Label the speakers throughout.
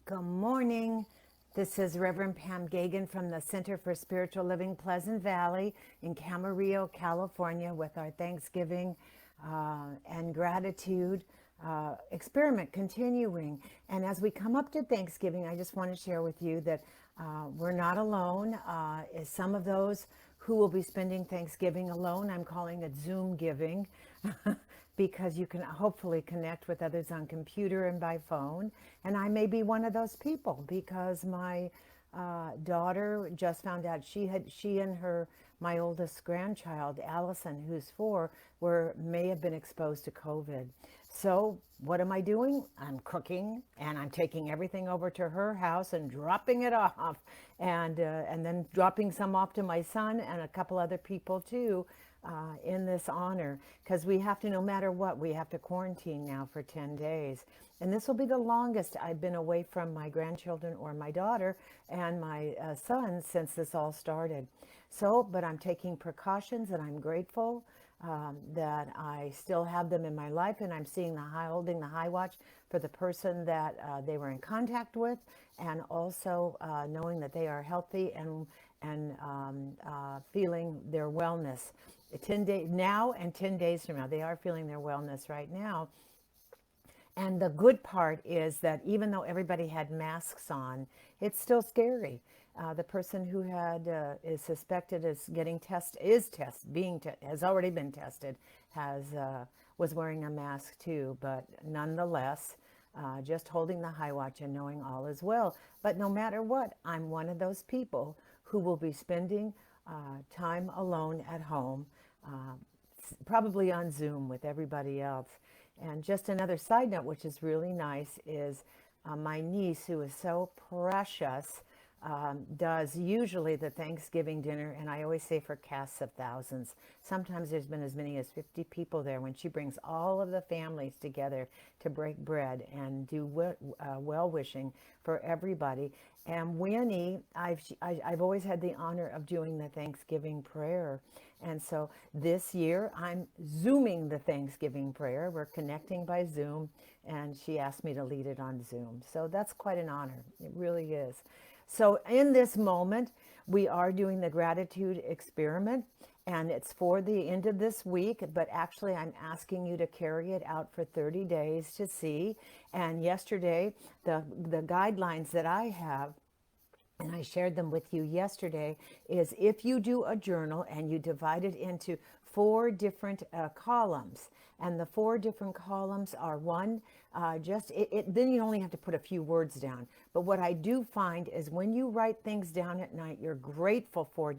Speaker 1: Good morning. This is Reverend Pam.Geagan from the Center for Spiritual Living Pleasant Valley in Camarillo, California, with our Thanksgiving and gratitude experiment continuing. And as we come up to Thanksgiving, I just want to share with you that we're not alone. Some of those who will be spending Thanksgiving alone, I'm calling it Zoom giving. Because you can hopefully connect with others on computer and by phone. And I may be one of those people because my daughter just found out she and my oldest grandchild, Allison, who's 4, may have been exposed to COVID. So what am I doing? I'm cooking and I'm taking everything over to her house and dropping it off, and then dropping some off to my son and a couple other people too. In this honor, because we have to, no matter what, we have to quarantine now for 10 days. And this will be the longest I've been away from my grandchildren or my daughter and my son since this all started. So, but I'm taking precautions, and I'm grateful that I still have them in my life, and I'm holding the high watch for the person that they were in contact with, and also knowing that they are healthy and feeling their wellness. 10 days now and 10 days from now, they are feeling their wellness right now. And the good part is that even though everybody had masks on, it's still scary. The person who is suspected as getting has already been tested, was wearing a mask too. But nonetheless, just holding the high watch and knowing all is well. But no matter what, I'm one of those people who will be spending time alone at home, probably on Zoom with everybody else. And just another side note, which is really nice, is my niece, who is so precious, does usually the Thanksgiving dinner, and I always say for casts of thousands. Sometimes there's been as many as 50 people there when she brings all of the families together to break bread and do well-wishing for everybody. And Winnie, I've always had the honor of doing the Thanksgiving prayer. And so this year I'm Zooming the Thanksgiving prayer. We're connecting by Zoom, and she asked me to lead it on Zoom. So that's quite an honor. It really is. So in this moment, we are doing the gratitude experiment, and it's for the end of this week, but actually I'm asking you to carry it out for 30 days to see. And yesterday, the guidelines that I have, and I shared them with you yesterday, is if you do a journal and you divide it into 4 different columns, and the 4 different columns are then you only have to put a few words down. But what I do find is when you write things down at night you're grateful for,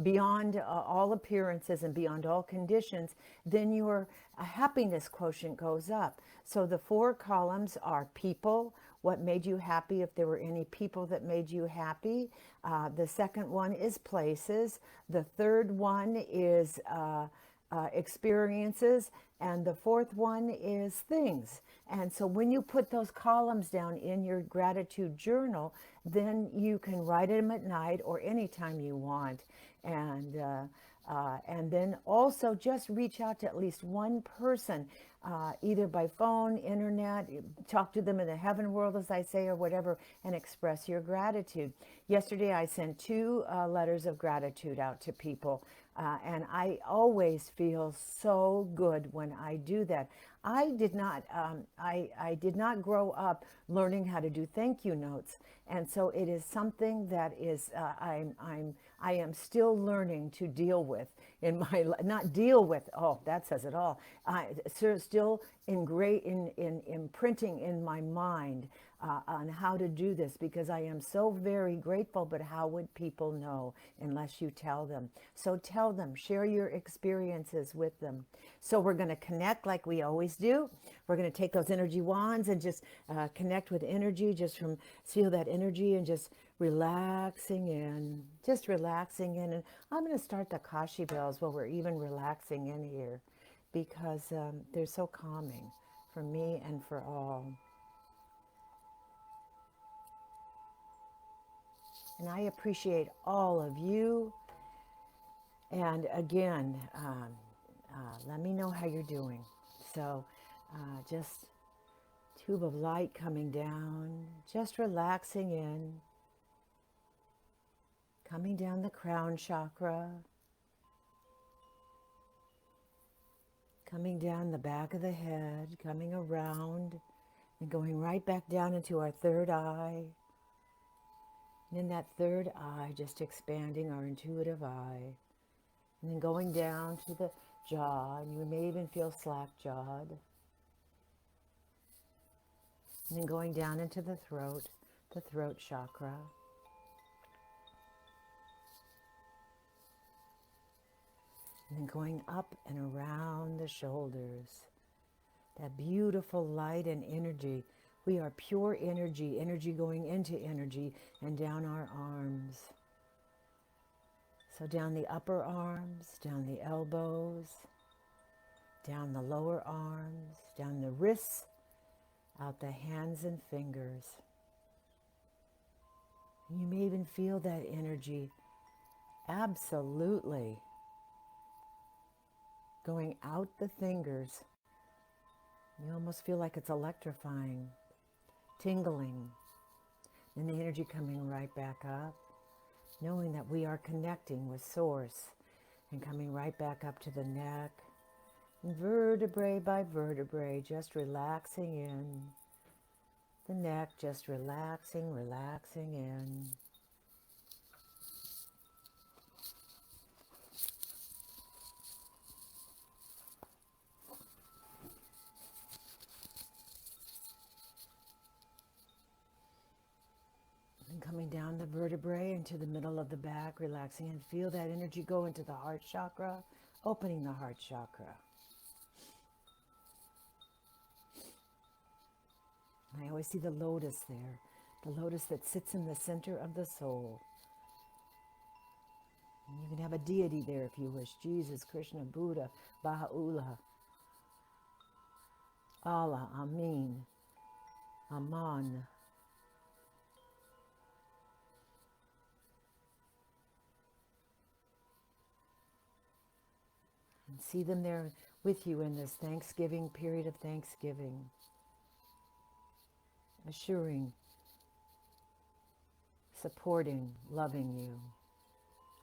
Speaker 1: beyond all appearances and beyond all conditions, then your happiness quotient goes up. So the 4 columns are people. What made you happy, if there were any people that made you happy. The second one is places. The third one is experiences. And the fourth one is things. And so when you put those columns down in your gratitude journal, then you can write them at night or anytime you want. And then also just reach out to at least one person, either by phone, internet, talk to them in the heaven world, as I say, or whatever, and express your gratitude. Yesterday, I sent 2 letters of gratitude out to people, and I always feel so good when I do that. I did not grow up learning how to do thank you notes, and so it is something that is I am still learning to deal with in my not deal with. Oh, that says it all. Still imprinting in my mind on how to do this, because I am so very grateful. But how would people know unless you tell them? So tell them, share your experiences with them. So we're going to connect like we always do. We're going to take those energy wands and just connect with energy, feel that energy and just relaxing in, And I'm going to start the Kashi bells while we're even relaxing in here, because they're so calming for me and for all. And I appreciate all of you. And again, let me know how you're doing. So just tube of light coming down, just relaxing in, coming down the crown chakra, coming down the back of the head, coming around, and going right back down into our third eye. And in that third eye, just expanding our intuitive eye. And then going down to the jaw, and you may even feel slack-jawed. And then going down into the throat chakra. And then going up and around the shoulders. That beautiful light and energy. We are pure energy, energy going into energy, and down our arms. So down the upper arms, down the elbows, down the lower arms, down the wrists, out the hands and fingers. And you may even feel that energy absolutely going out the fingers. You almost feel like it's electrifying, tingling, and the energy coming right back up, knowing that we are connecting with Source and coming right back up to the neck, and vertebrae by vertebrae, just relaxing in. The neck just relaxing, relaxing in. And coming down the vertebrae into the middle of the back, relaxing, and feel that energy go into the heart chakra, opening the heart chakra. I always see the lotus there, the lotus that sits in the center of the soul. And you can have a deity there if you wish, Jesus, Krishna, Buddha, Baha'u'llah, Allah, Amin, Aman. And see them there with you in this Thanksgiving period of Thanksgiving. Assuring, supporting, loving you,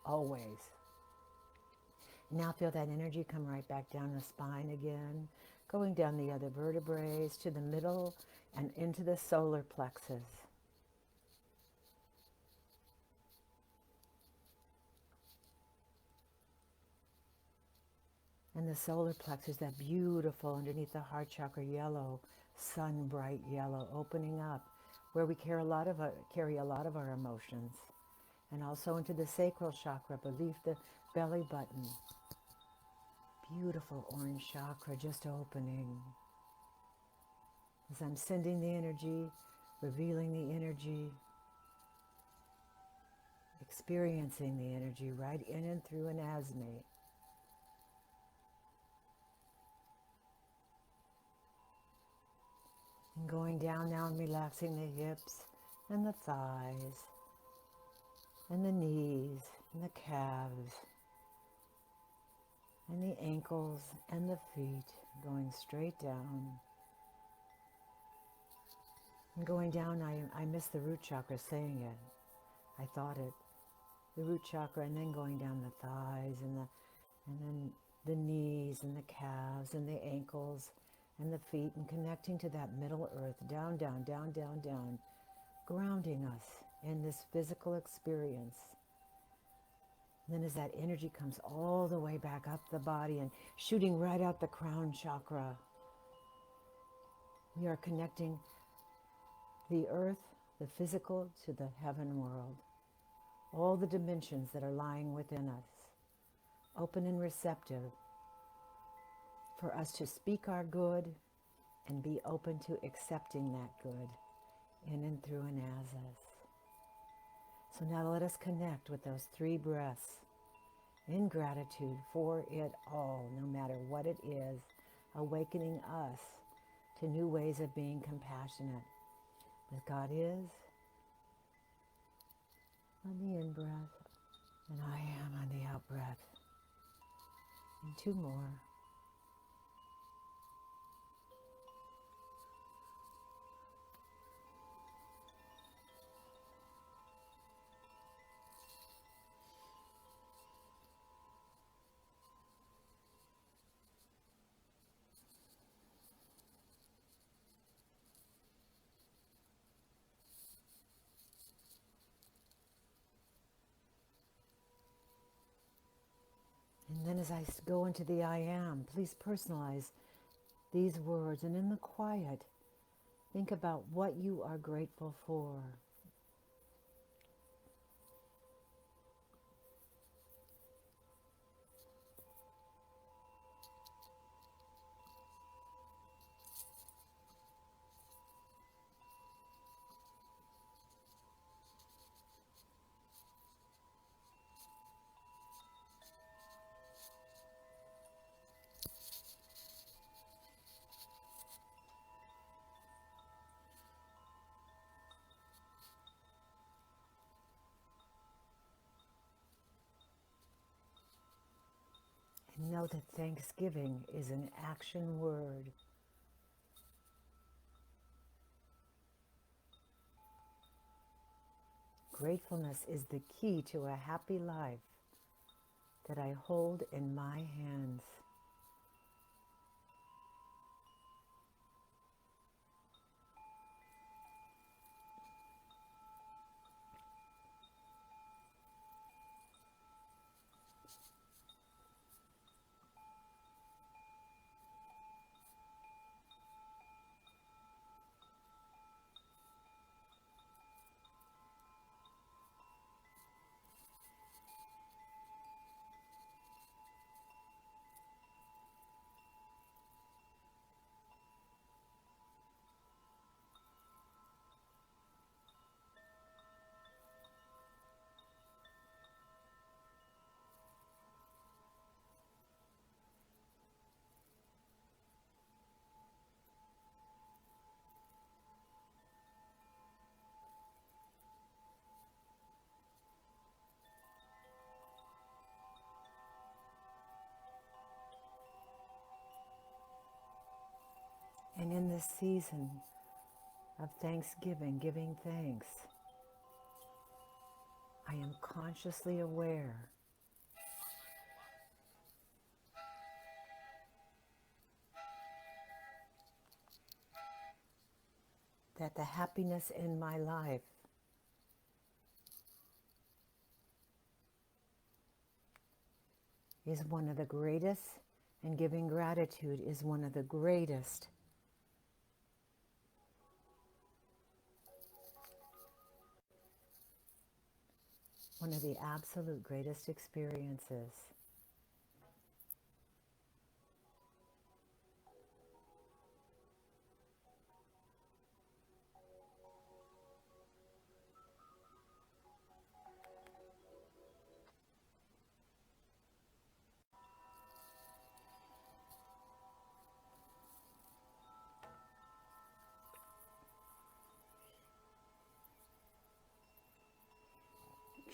Speaker 1: always. Now feel that energy come right back down the spine again, going down the other vertebrae to the middle and into the solar plexus. And the solar plexus, that beautiful underneath the heart chakra yellow, sun bright yellow, opening up, where we carry a lot of our emotions. And also into the sacral chakra, beneath the belly button. Beautiful orange chakra just opening. As I'm sending the energy, revealing the energy, experiencing the energy right in and through an asthma. And going down now and relaxing the hips and the thighs and the knees and the calves and the ankles and the feet, going straight down. And going down, I missed the root chakra saying it. I thought it. The root chakra, and then going down the thighs and then the knees and the calves and the ankles and the feet, and connecting to that middle earth, down, down, down, down, down, grounding us in this physical experience. And then as that energy comes all the way back up the body and shooting right out the crown chakra, we are connecting the earth, the physical, to the heaven world. All the dimensions that are lying within us, open and receptive for us to speak our good and be open to accepting that good in and through and as us. So now let us connect with those 3 breaths in gratitude for it all, no matter what it is, awakening us to new ways of being compassionate with God is on the in-breath, and I am on the out-breath. And 2 more. And then as I go into the I am, please personalize these words, and in the quiet, think about what you are grateful for. And know that Thanksgiving is an action word. Gratefulness is the key to a happy life that I hold in my hands. And in this season of Thanksgiving, giving thanks, I am consciously aware that the happiness in my life is one of the greatest, and giving gratitude is one of the greatest one of the absolute greatest experiences.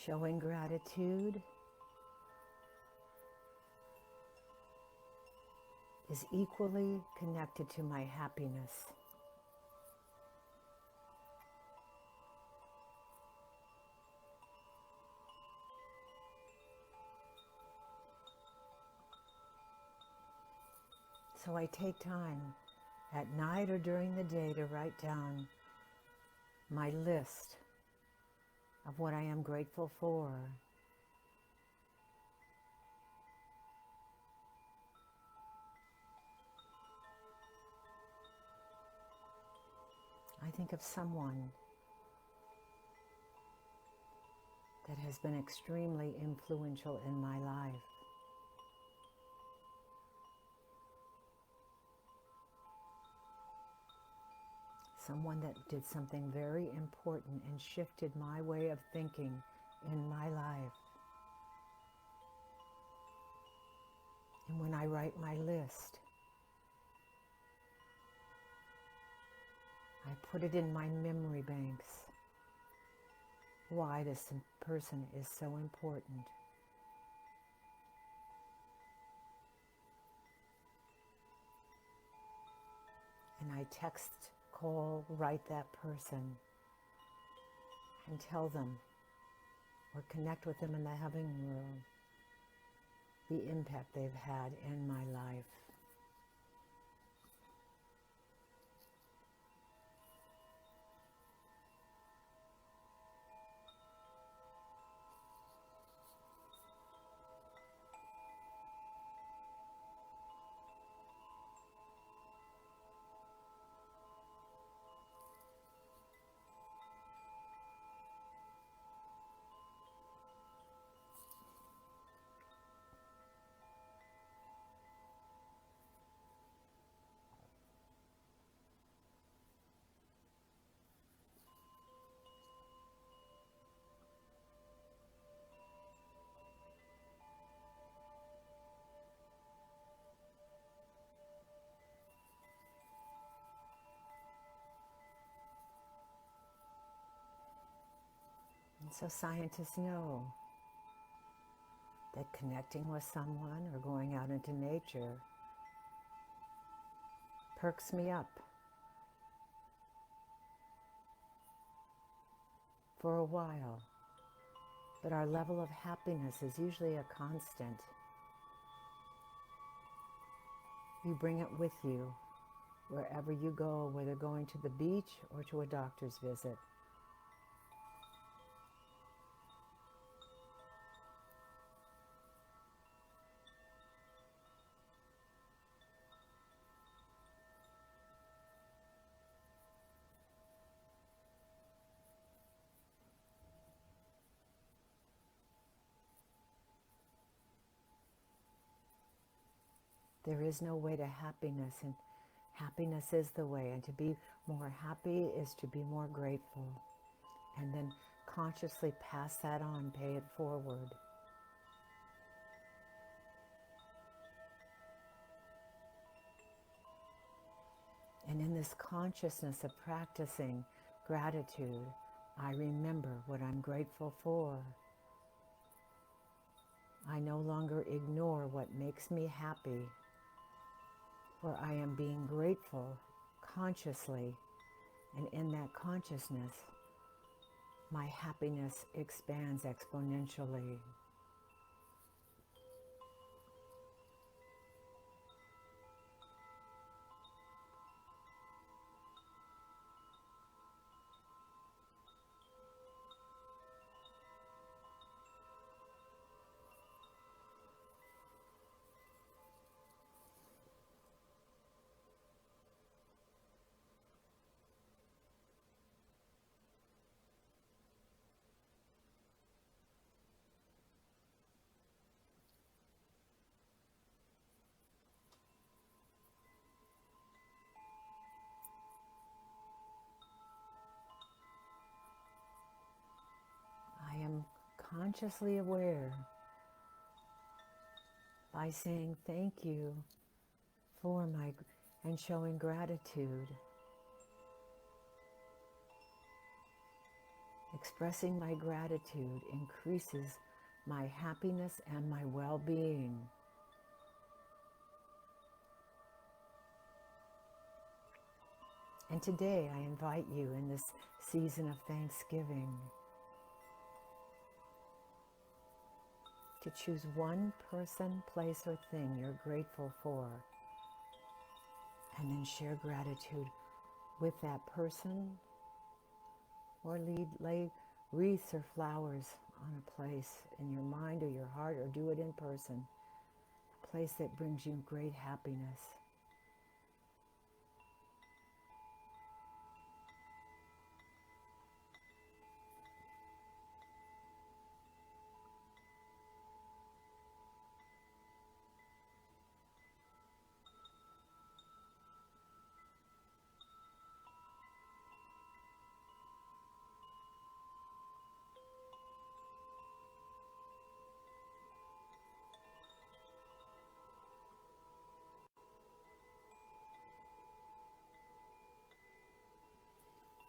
Speaker 1: Showing gratitude is equally connected to my happiness. So I take time at night or during the day to write down my list of what I am grateful for. I think of someone that has been extremely influential in my life. Someone that did something very important and shifted my way of thinking in my life. And when I write my list, I put it in my memory banks. Why this person is so important. And I text, call, write that person and tell them or connect with them in the heaven world the impact they've had in my life. So scientists know that connecting with someone or going out into nature perks me up for a while. But our level of happiness is usually a constant. You bring it with you wherever you go, whether going to the beach or to a doctor's visit. There is no way to happiness, and happiness is the way. And to be more happy is to be more grateful. And then consciously pass that on, pay it forward. And in this consciousness of practicing gratitude, I remember what I'm grateful for. I no longer ignore what makes me happy, for I am being grateful consciously, and in that consciousness, my happiness expands exponentially. I am consciously aware by saying thank you for and showing gratitude. Expressing my gratitude increases my happiness and my well-being. And today I invite you in this season of Thanksgiving to choose one person, place, or thing you're grateful for, and then share gratitude with that person, or lay wreaths or flowers on a place in your mind or your heart, or do it in person, a place that brings you great happiness.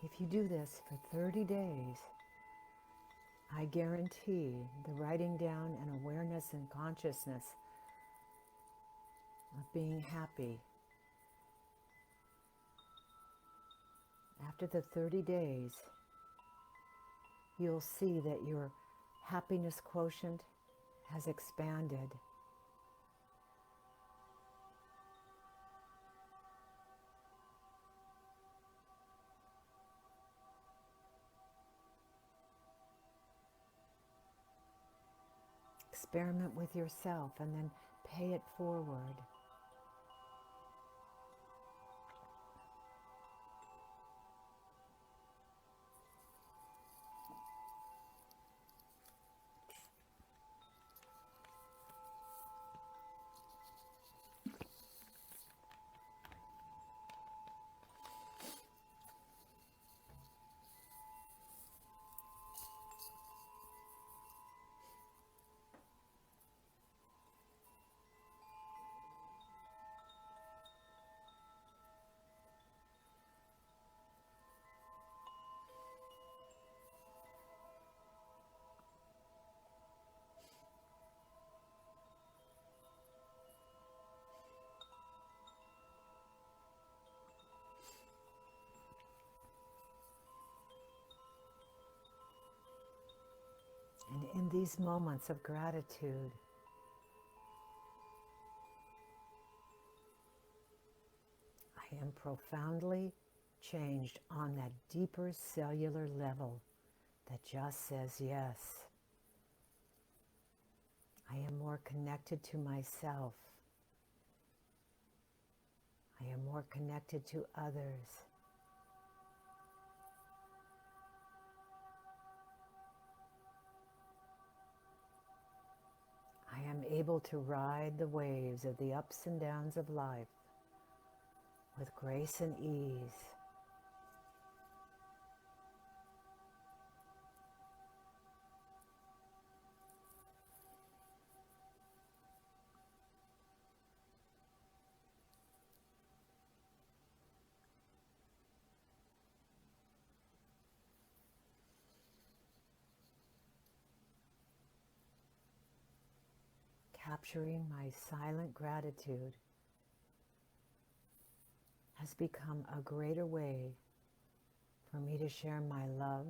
Speaker 1: If you do this for 30 days, I guarantee the writing down and awareness and consciousness of being happy. After the 30 days, you'll see that your happiness quotient has expanded. Experiment with yourself and then pay it forward. In these moments of gratitude, I am profoundly changed on that deeper cellular level that just says yes. I am more connected to myself. I am more connected to others. I am able to ride the waves of the ups and downs of life with grace and ease. Capturing my silent gratitude has become a greater way for me to share my love,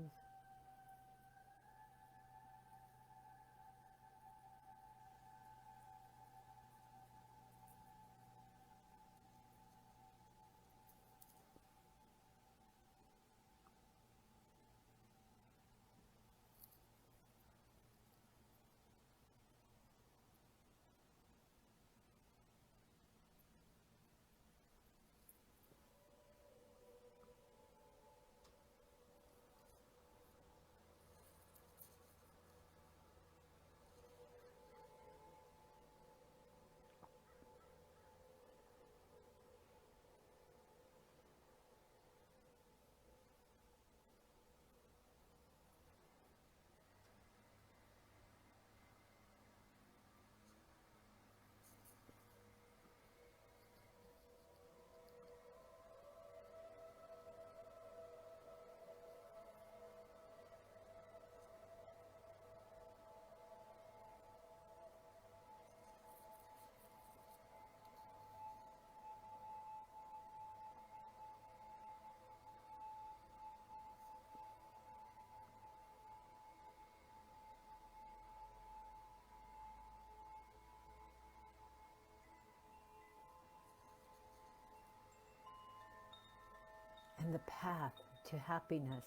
Speaker 1: and the path to happiness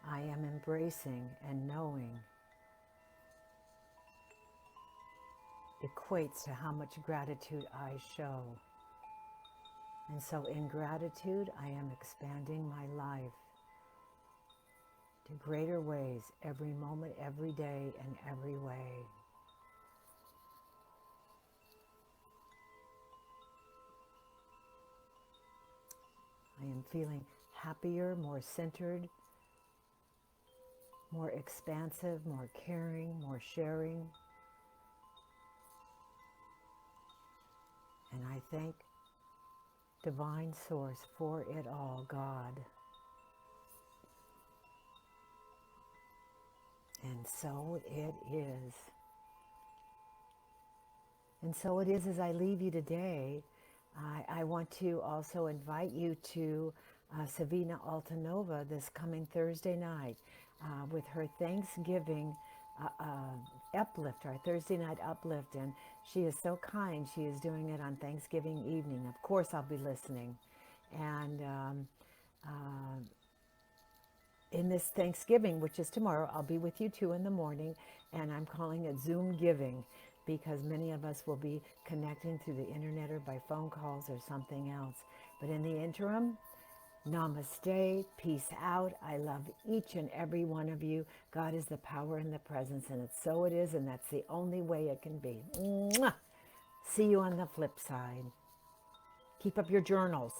Speaker 1: I am embracing and knowing equates to how much gratitude I show. And so in gratitude, I am expanding my life to greater ways every moment, every day, and every way. I am feeling happier, more centered, more expansive, more caring, more sharing. And I thank Divine Source for it all, God. And so it is. And so it is as I leave you today. I want to also invite you to Savina Altanova this coming Thursday night with her Thanksgiving uplift, our Thursday night uplift. And she is so kind. She is doing it on Thanksgiving evening. Of course, I'll be listening. And in this Thanksgiving, which is tomorrow, I'll be with you too in the morning, and I'm calling it Zoom Giving because many of us will be connecting through the internet or by phone calls or something else. But in the interim, namaste, peace out. I love each and every one of you. God is the power and the presence, and it's so it is, and that's the only way it can be. Mwah! See you on the flip side. Keep up your journals.